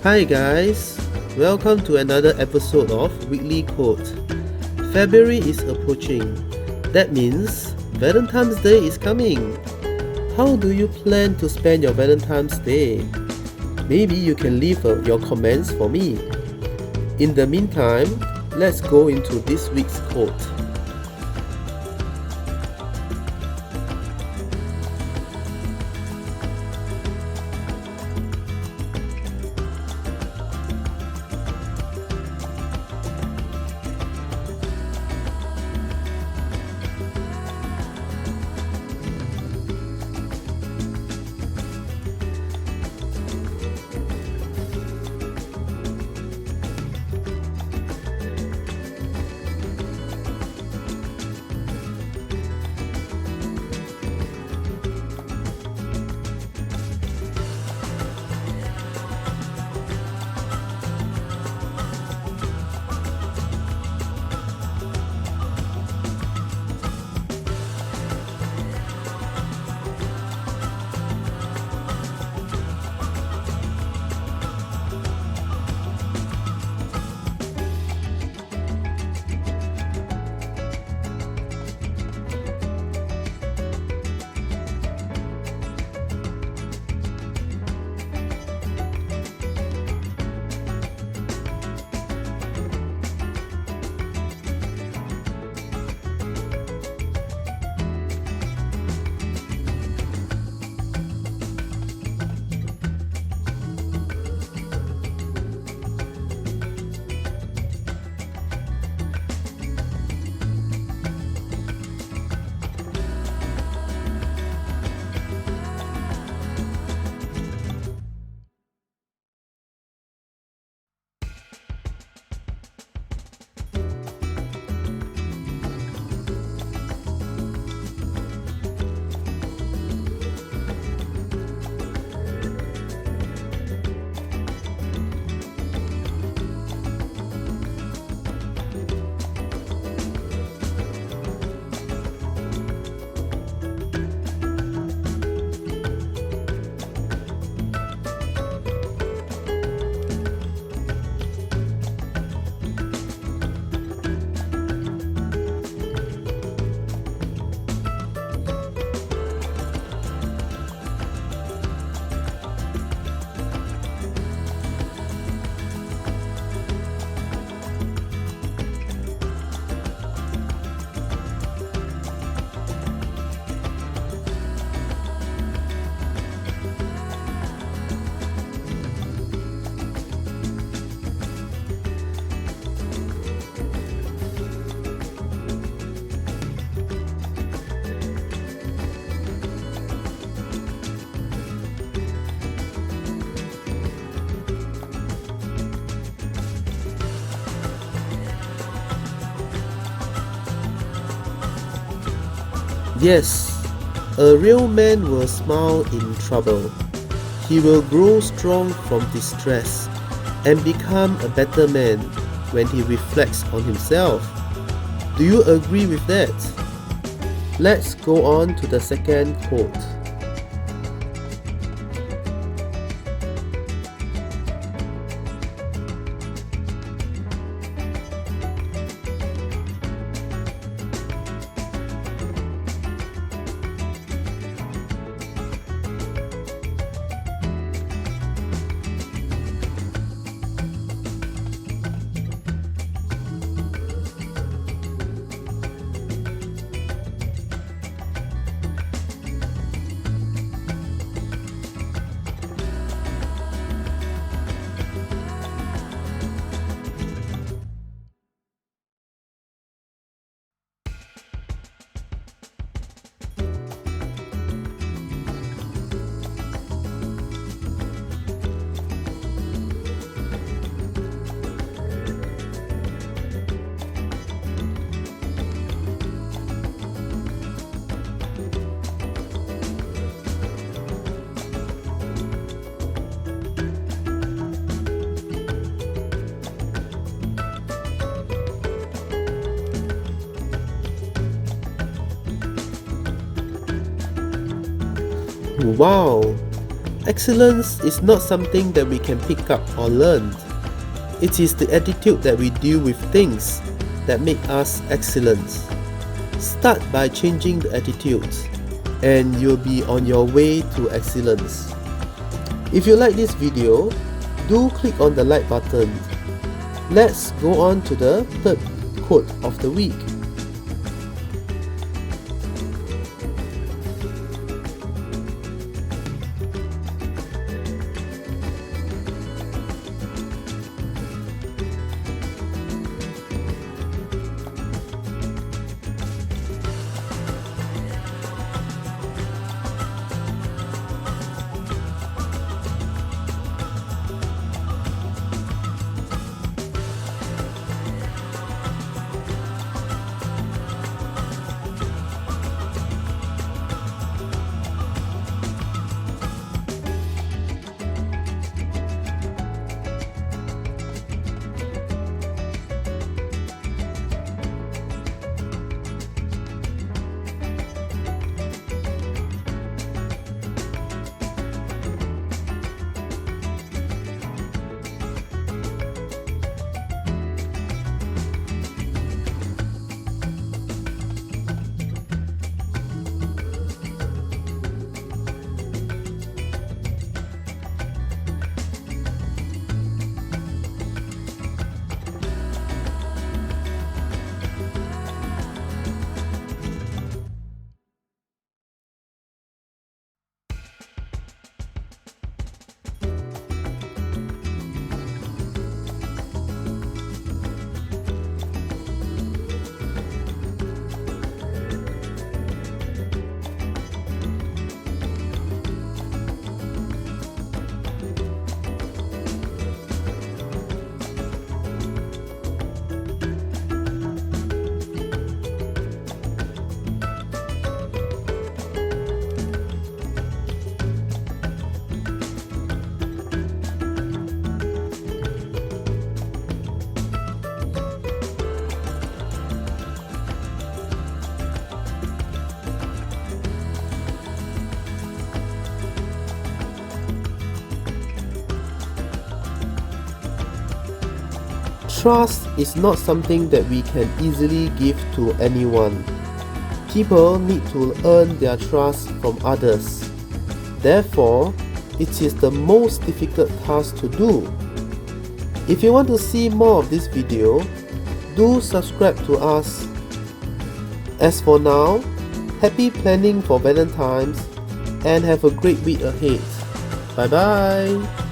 Hi guys, welcome to another episode of Weekly Quote. February is approaching. That means Valentine's Day is coming. How do you plan to spend your Valentine's Day? Maybe you can leave your comments for me. In the meantime, let's go into this week's quote. Yes, a real man will smile in trouble. He will grow strong from distress and become a better man when he reflects on himself. Do you agree with that? Let's go on to the second quote. Wow, Excellence is not something that we can pick up or learn. It is the attitude that we deal with things that make us excellent. Start by changing the attitude, and you'll be on your way to excellence. If you like this video, do click on the like button. Let's go on to the third quote of the week. Trust is not something that we can easily give to anyone. People need to earn their trust from others. Therefore, it is the most difficult task to do. If you want to see more of this video, do subscribe to us. As for now, happy planning for Valentine's and have a great week ahead. Bye bye.